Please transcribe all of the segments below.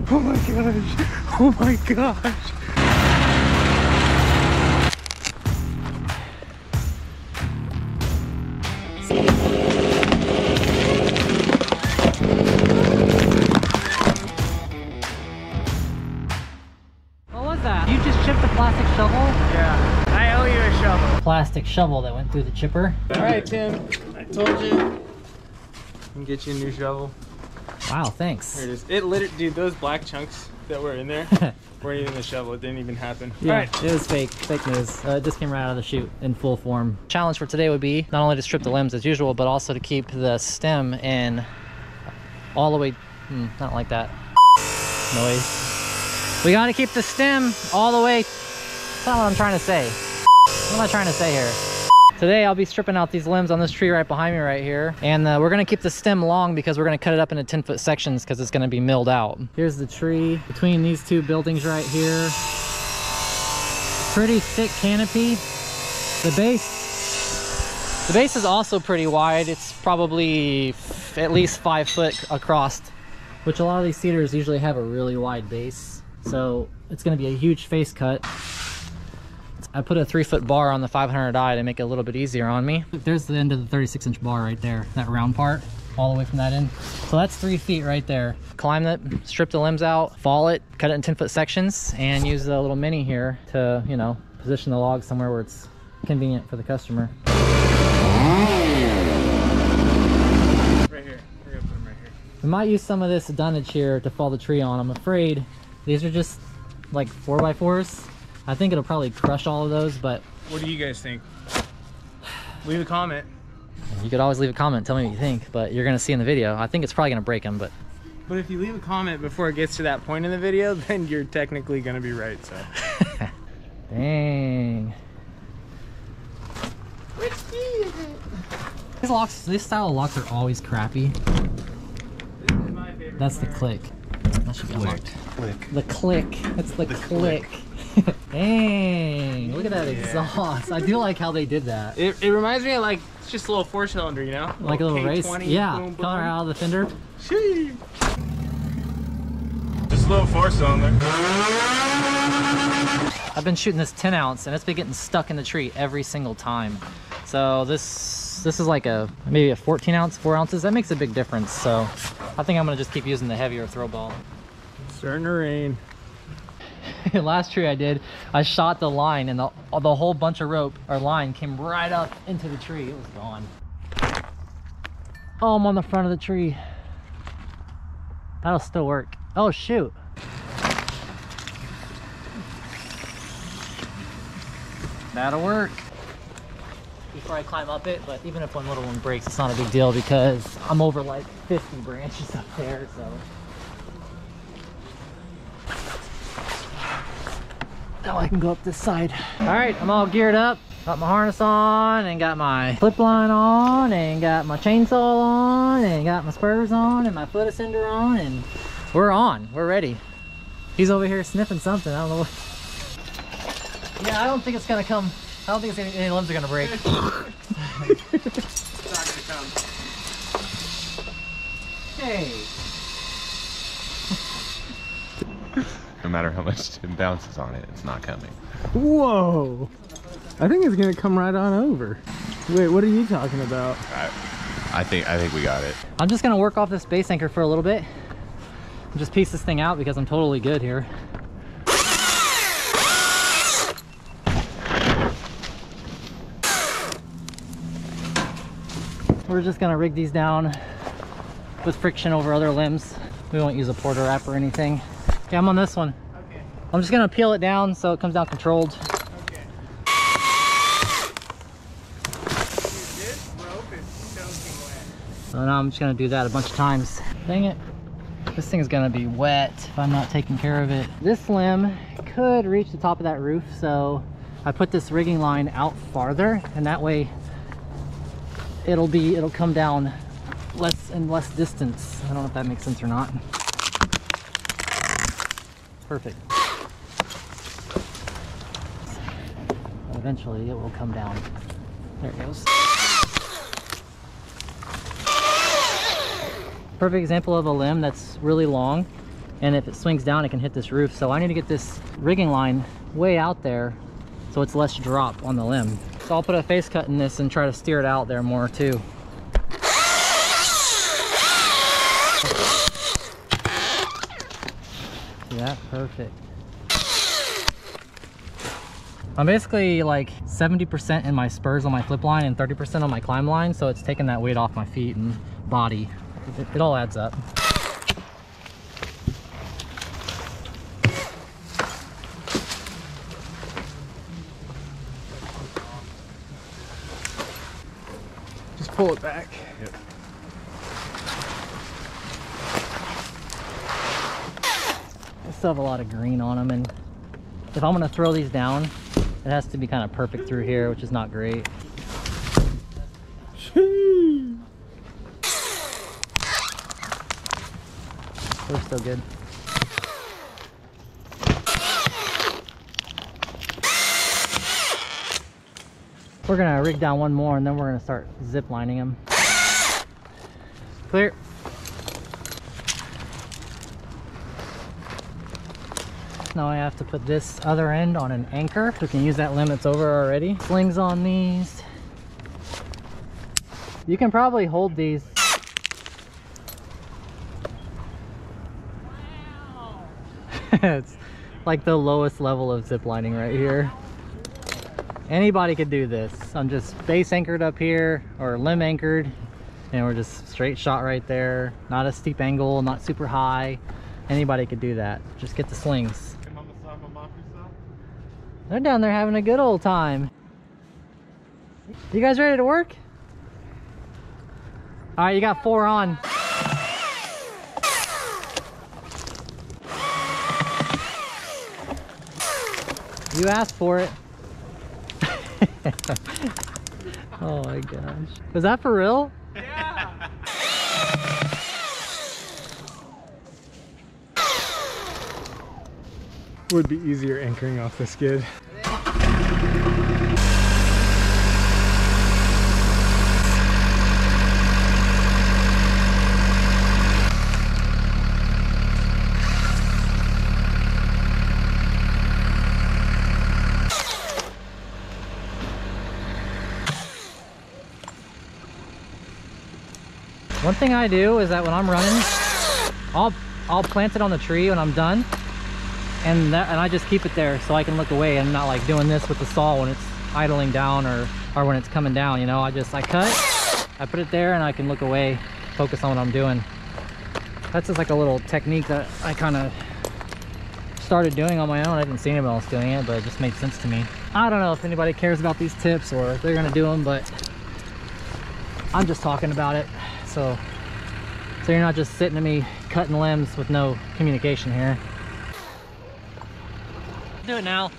Oh my gosh. Oh my gosh. What was that? You just chipped a plastic shovel? Yeah, I owe you a shovel. Plastic shovel that went through the chipper. All right, Tim, I told you. I can get you a new shovel. Wow, thanks. Here it is. It lit it, dude. Those black chunks that were in there weren't even the shovel. It didn't even happen. Yeah, all right. It was fake news. It just came right out of the chute in full form. Challenge for today would be not only to strip the limbs as usual, but also to keep the stem in all the way, not like that noise. We gotta keep the stem all the way. That's not what I'm trying to say. What am I trying to say here? Today I'll be stripping out these limbs on this tree right behind me right here. And we're gonna keep the stem long because we're gonna cut it up into 10-foot sections because it's gonna be milled out. Here's the tree between these two buildings right here. Pretty thick canopy. The base is also pretty wide. It's probably at least 5 foot across, which a lot of these cedars usually have a really wide base. So it's gonna be a huge face cut. I put a 3-foot bar on the 500i to make it a little bit easier on me. There's the end of the 36-inch bar right there, that round part, all the way from that end. So that's 3 feet right there. Climb it, strip the limbs out, fall it, cut it in 10-foot sections, and use the little mini here to, you know, position the log somewhere where it's convenient for the customer. Right here. We're gonna put them right here. We might use some of this dunnage here to fall the tree on. I'm afraid these are just like 4x4s. I think it'll probably crush all of those, but... What do you guys think? Leave a comment. You could always leave a comment, tell me what you think, but you're gonna see in the video. I think it's probably gonna break them, but... But if you leave a comment before it gets to that point in the video, then you're technically gonna be right, so. Dang. Which key is it? These locks, this style of locks are always crappy. This is my favorite. That's the part. click. That should be unlocked. Click. The click. That's the click. Dang, look at that exhaust. I do like how they did that. It reminds me of like, it's just a little 4-cylinder, you know? Like a little race. K20, Yeah, boom, boom. coming out of the fender. Sheesh. Just a little 4-cylinder. I've been shooting this 10 ounce and it's been getting stuck in the tree every single time. So this is like maybe a 14 ounce, 4 ounces. That makes a big difference. So I think I'm gonna just keep using the heavier throw ball. It's starting to rain. Last tree I did, I shot the line and the whole bunch of rope or line came right up into the tree. It was gone. Oh, I'm on the front of the tree. That'll still work. Oh shoot. That'll work. Before I climb up it, but even if one little one breaks, it's not a big deal because I'm over like 50 branches up there, so. Now I can go up this side. All right, I'm all geared up. Got my harness on and got my flip line on and got my chainsaw on and got my spurs on and my foot ascender on and we're on. We're ready. He's over here sniffing something. I don't know what. Yeah, I don't think it's gonna come. I don't think any limbs are gonna break. It's not gonna come. Hey. No matter how much it bounces on it, it's not coming. Whoa! I think it's gonna come right on over. Wait, what are you talking about? I think we got it. I'm just gonna work off this base anchor for a little bit. And just piece this thing out because I'm totally good here. We're just gonna rig these down with friction over other limbs. We won't use a porter wrap or anything. Yeah, I'm on this one. Okay. I'm just gonna peel it down so it comes down controlled. Okay. This rope is soaking wet. So now I'm just gonna do that a bunch of times. Dang it. This thing's gonna be wet if I'm not taking care of it. This limb could reach the top of that roof, so I put this rigging line out farther, and that way it'll come down less and less distance. I don't know if that makes sense or not. Perfect. Eventually it will come down. There it goes. Perfect example of a limb that's really long and if it swings down it can hit this roof. So I need to get this rigging line way out there so it's less drop on the limb. So I'll put a face cut in this and try to steer it out there more too. Yeah, perfect. I'm basically like 70% in my spurs on my flip line and 30% on my climb line, so it's taking that weight off my feet and body. It all adds up. Just pull it back. Yep. I still have a lot of green on them, and if I'm gonna throw these down, it has to be kind of perfect through here, which is not great. They're still good. We're gonna rig down one more and then we're gonna start zip lining them. Clear. Now I have to put this other end on an anchor. We can use that limb that's over already. Slings on these. You can probably hold these. Wow. It's like the lowest level of zip lining right here. Anybody could do this. I'm just base anchored up here or limb anchored, and we're just straight shot right there. Not a steep angle, not super high. Anybody could do that. Just get the slings. They're down there having a good old time. You guys ready to work? All right, you got 4 on. You asked for it. Oh my gosh. Was that for real? Yeah. Would be easier anchoring off the skid. One thing I do is that when I'm running, I'll plant it on the tree when I'm done, and I just keep it there so I can look away and not like doing this with the saw when it's idling down or when it's coming down, you know. I cut, I put it there, and I can look away, focus on what I'm doing. That's just like a little technique that I kind of started doing on my own. I didn't see anyone else doing it, but it just made sense to me. I don't know if anybody cares about these tips or if they're gonna do them, but I'm just talking about it. So you're not just sitting at me cutting limbs with no communication here. Do it now.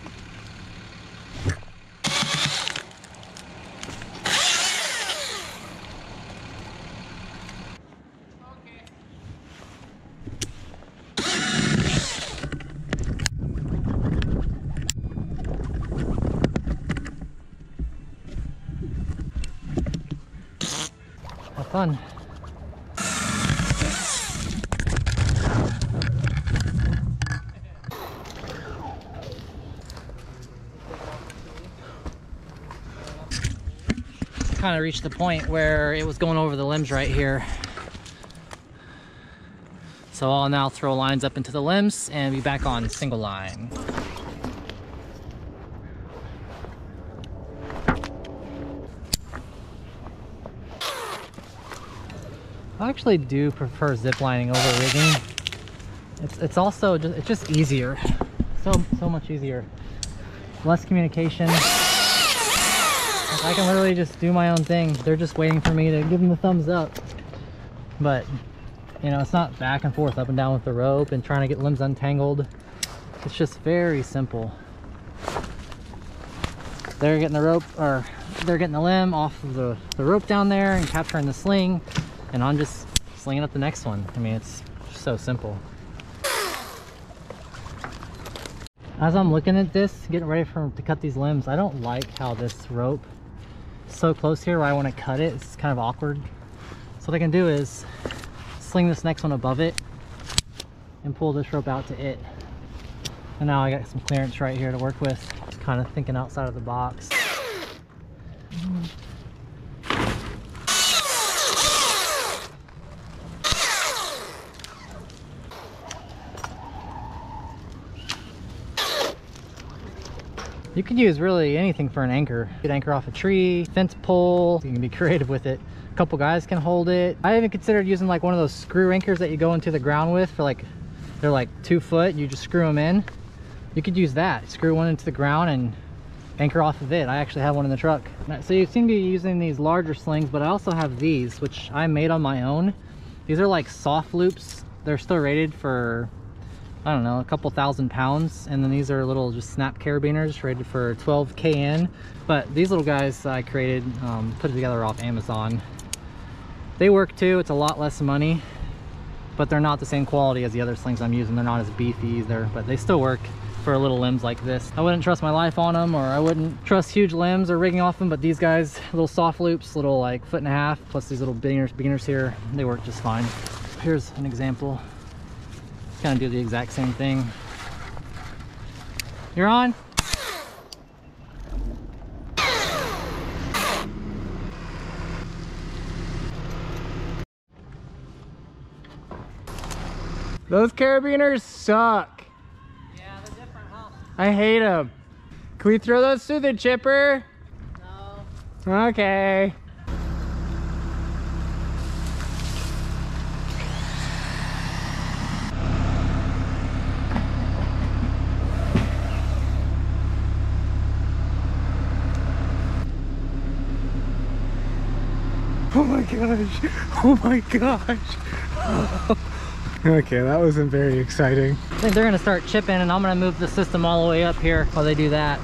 Have fun. Kind of reached the point where it was going over the limbs right here. So I'll now throw lines up into the limbs and be back on single line. I actually do prefer zip lining over rigging. It's also just easier. So much easier. Less communication. I can literally just do my own thing. They're just waiting for me to give them the thumbs up. But, you know, it's not back and forth, up and down with the rope and trying to get limbs untangled. It's just very simple. They're getting the rope, or they're getting the limb off of the rope down there and capturing the sling, and I'm just slinging up the next one. I mean, it's so simple. As I'm looking at this, getting ready to cut these limbs, I don't like how this rope is so close here where I want to cut it. It's kind of awkward. So what I can do is sling this next one above it and pull this rope out to it. And now I got some clearance right here to work with. Just kind of thinking outside of the box. You could use really anything for an anchor. You could anchor off a tree, fence pole. You can be creative with it. A couple guys can hold it. I even considered using like one of those screw anchors that you go into the ground with for like, they're like 2 foot. You just screw them in. You could use that. Screw one into the ground and anchor off of it. I actually have one in the truck. So you seem to be using these larger slings, but I also have these, which I made on my own. These are like soft loops. They're still rated for, I don't know, a couple thousand pounds. And then these are little just snap carabiners rated for 12 kN. But these little guys I created, put together off Amazon. They work too. It's a lot less money, but they're not the same quality as the other slings I'm using. They're not as beefy either, but they still work for little limbs like this. I wouldn't trust my life on them, or I wouldn't trust huge limbs or rigging off them, but these guys, little soft loops, little like 1.5 foot, plus these little beginners here, they work just fine. Here's an example. Kind of do the exact same thing. You're on. Those carabiners suck. Yeah, they're different, huh? I hate them. Can we throw those through the chipper? No. Okay. Oh my gosh. Oh my gosh. Okay, that wasn't very exciting. I think they're gonna start chipping, and I'm gonna move the system all the way up here while they do that.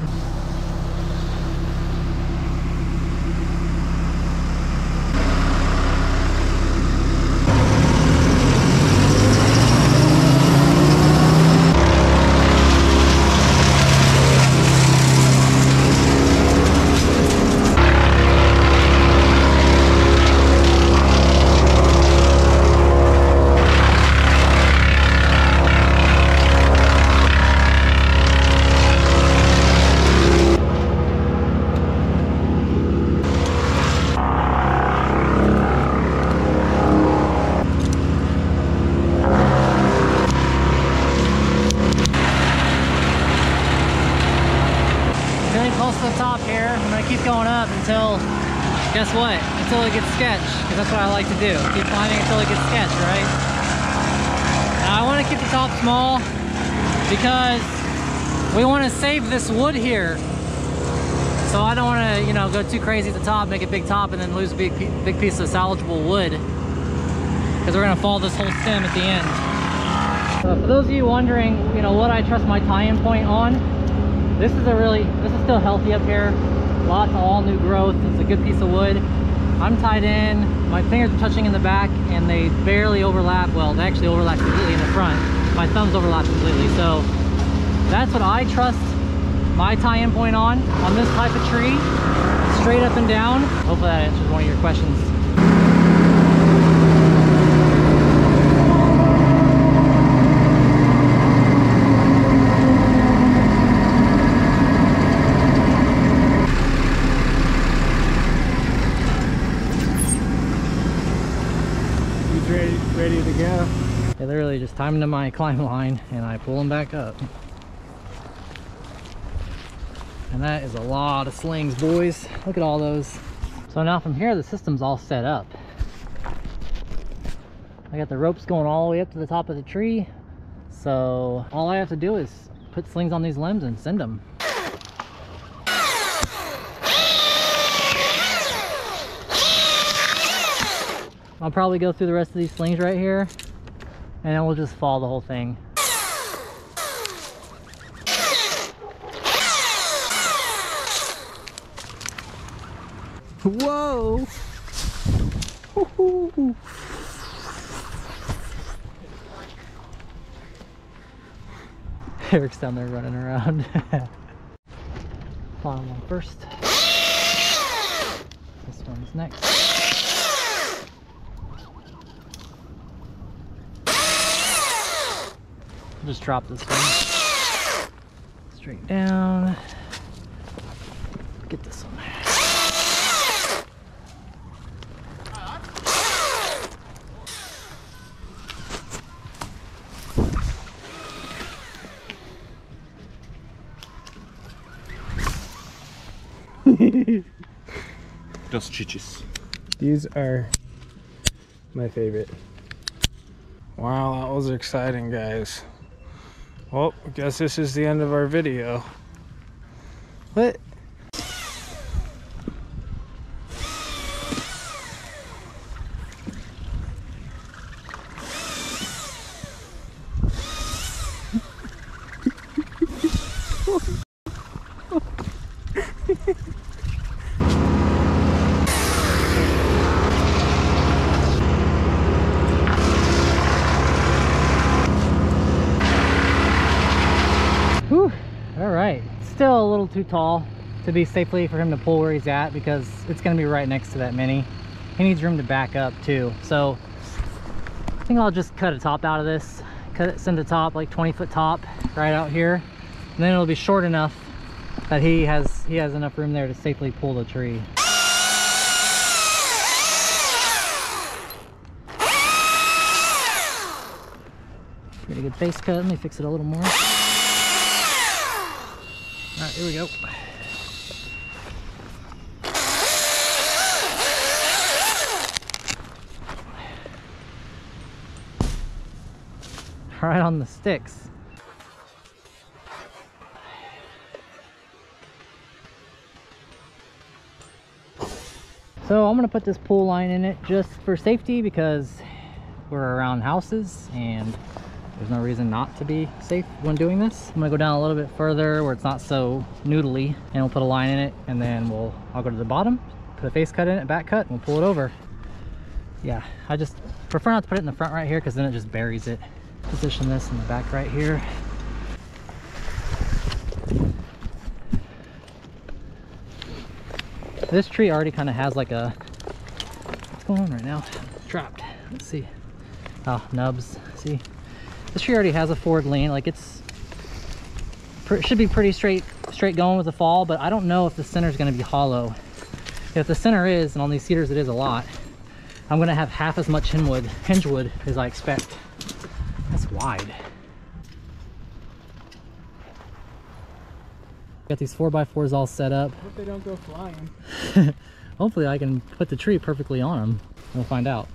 Going up until, guess what? Until it gets sketched, because that's what I like to do. Keep climbing until it gets sketched, right? Now, I want to keep the top small because we want to save this wood here. So I don't want to, you know, go too crazy at the top, make a big top, and then lose a big piece of salvageable wood, because we're going to fall this whole stem at the end. For those of you wondering, you know, what I trust my tie-in point on, this is still healthy up here. Lots of all new growth. It's a good piece of wood. I'm tied in, my fingers are touching in the back, and they barely overlap. Well, they actually overlap completely in the front. My thumbs overlap completely. So that's what I trust my tie-in point on this type of tree, straight up and down. Hopefully that answers one of your questions. Ready to go. I literally just tie them to my climb line and I pull them back up. And that is a lot of slings, boys. Look at all those. So now from here, the system's all set up. I got the ropes going all the way up to the top of the tree. So all I have to do is put slings on these limbs and send them. I'll probably go through the rest of these slings right here, and then we'll just fall the whole thing. Whoa! Eric's down there running around. Bottom one first. This one's next. Just drop this one straight down. Get this one. Dos chichis. These are my favorite. Wow, that was exciting, guys. Well, I guess this is the end of our video. What? Whew. All right, still a little too tall to be safely for him to pull where he's at, because it's going to be right next to that Mini. He needs room to back up too, so I think I'll just cut a top out of this, send a top, like 20-foot top right out here, and then it'll be short enough that he has enough room there to safely pull the tree. Pretty good face cut. Let me fix it a little more. All right, here we go. Right on the sticks. So I'm gonna put this pull line in it just for safety, because we're around houses and there's no reason not to be safe when doing this. I'm gonna go down a little bit further where it's not so noodly, and we'll put a line in it, and then I'll go to the bottom, put a face cut in it, back cut, and we'll pull it over. Yeah, I just prefer not to put it in the front right here, because then it just buries it. Position this in the back right here. This tree already kind of has like a, what's going on right now? Trapped. Let's see. Oh, nubs. See, this tree already has a forward lean. Like it should be pretty straight going with the fall, but I don't know if the center is going to be hollow. If the center is, and on these cedars it is a lot, I'm going to have half as much hinge wood as I expect. That's wide. Got these 4x4s all set up. Hope they don't go flying. Hopefully I can put the tree perfectly on them. We'll find out.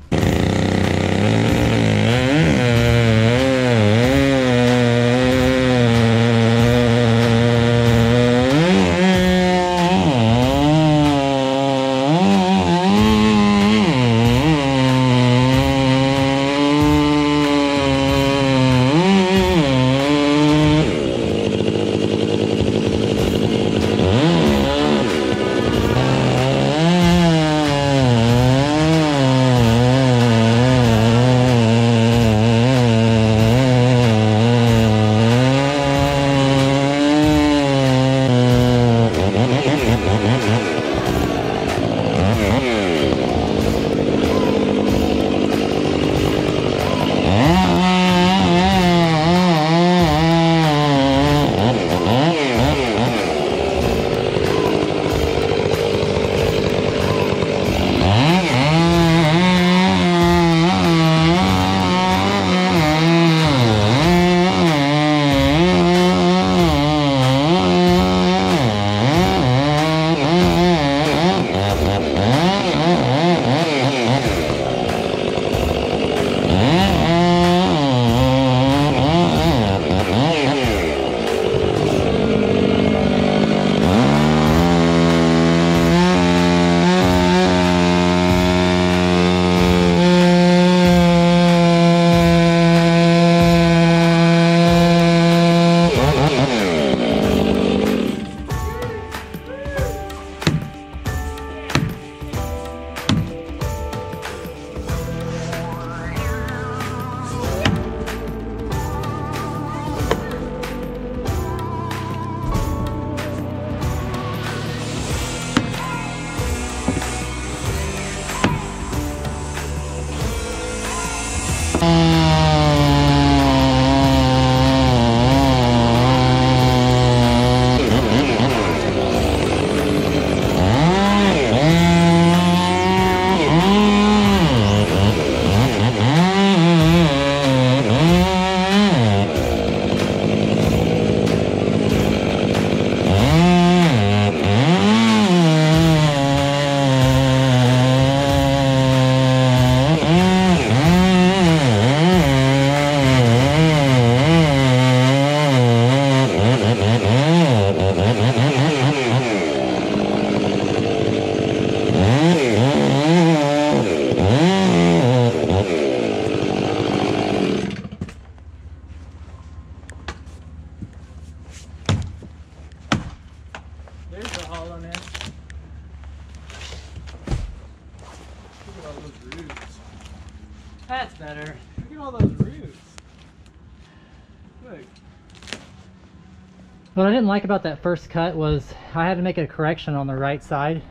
What I didn't like about that first cut was I had to make a correction on the right side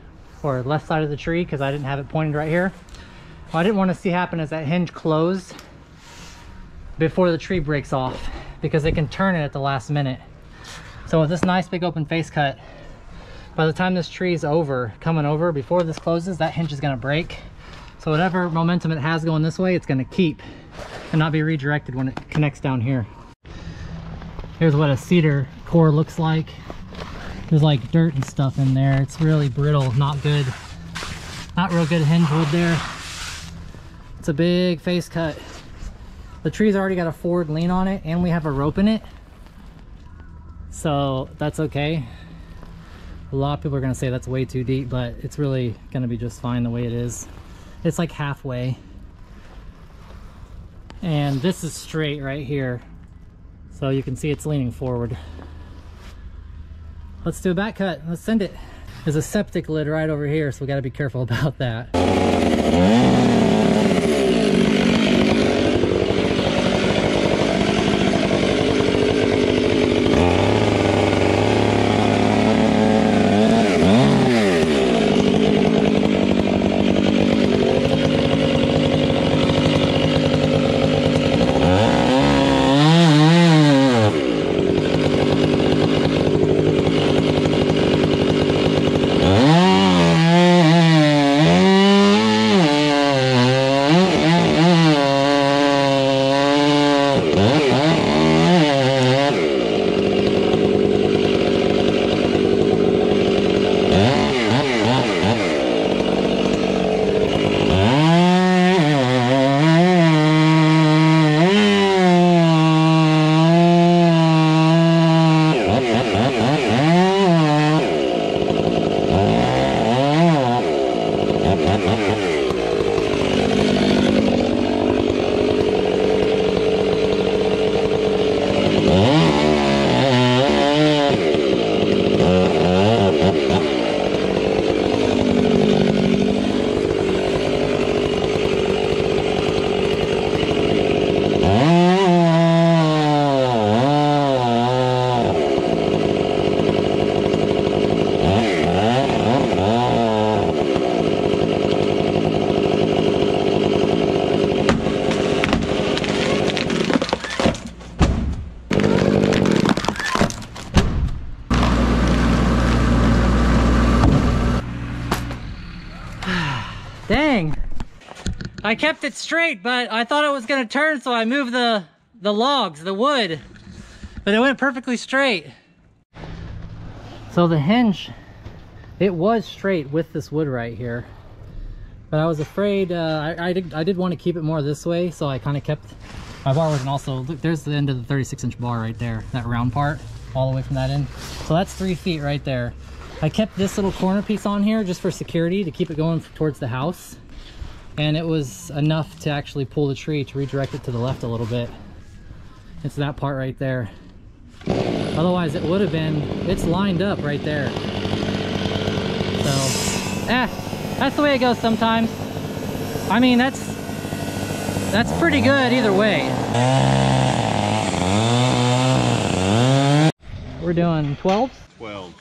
or left side of the tree because I didn't have it pointed right here. What I didn't want to see happen is that hinge closed before the tree breaks off, because it can turn it at the last minute. So with this nice big open face cut, by the time this tree is coming over, before this closes, that hinge is going to break. So whatever momentum it has going this way, it's going to keep and not be redirected when it connects down here. Here's what a cedar core looks like. There's like dirt and stuff in there. It's really brittle, not good. Not real good hinge wood there. It's a big face cut. The tree's already got a forward lean on it, and we have a rope in it. So that's okay. A lot of people are gonna say that's way too deep, but it's really gonna be just fine the way it is. It's like halfway. And this is straight right here. So you can see it's leaning forward. Let's do a back cut. Let's send it. There's a septic lid right over here, so we gotta be careful about that. Dang, I kept it straight, but I thought it was gonna turn, so I moved the logs, the wood, but it went perfectly straight. So the hinge, it was straight with this wood right here, but I was afraid, I did want to keep it more this way, so I kind of kept, my bar wasn't also, look, there's the end of the 36-inch bar right there, that round part, all the way from that end. So that's 3 feet right there. I kept this little corner piece on here just for security to keep it going towards the house. And it was enough to actually pull the tree to redirect it to the left a little bit. It's that part right there. Otherwise it would have been, it's lined up right there. So, that's the way it goes sometimes. I mean, that's pretty good either way. We're doing 12s? 12s.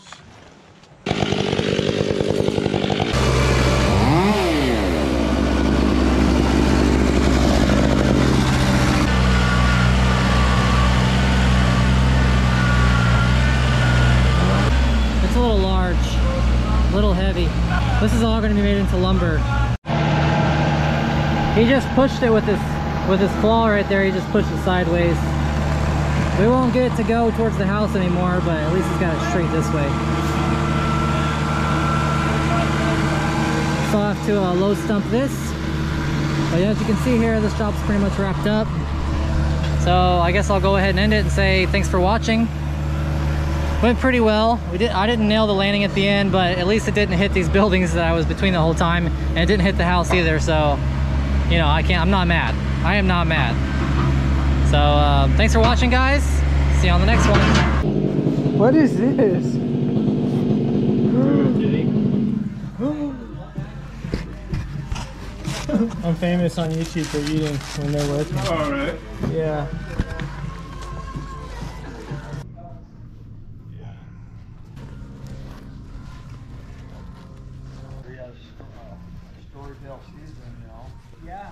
A little large, a little heavy. This is all going to be made into lumber. He just pushed it with his claw right there. He just pushed it sideways. We won't get it to go towards the house anymore, but at least he's got it straight this way. So I'll have to low stump this. But as you can see here, this job's pretty much wrapped up. So I guess I'll go ahead and end it and say thanks for watching. Went pretty well. I didn't nail the landing at the end, but at least it didn't hit these buildings that I was between the whole time, and it didn't hit the house either. So, you know, I'm not mad. I am not mad. So, thanks for watching, guys. See you on the next one. What is this? I'm famous on YouTube for eating when they're working. All right. Yeah. retail season, you know. Yeah.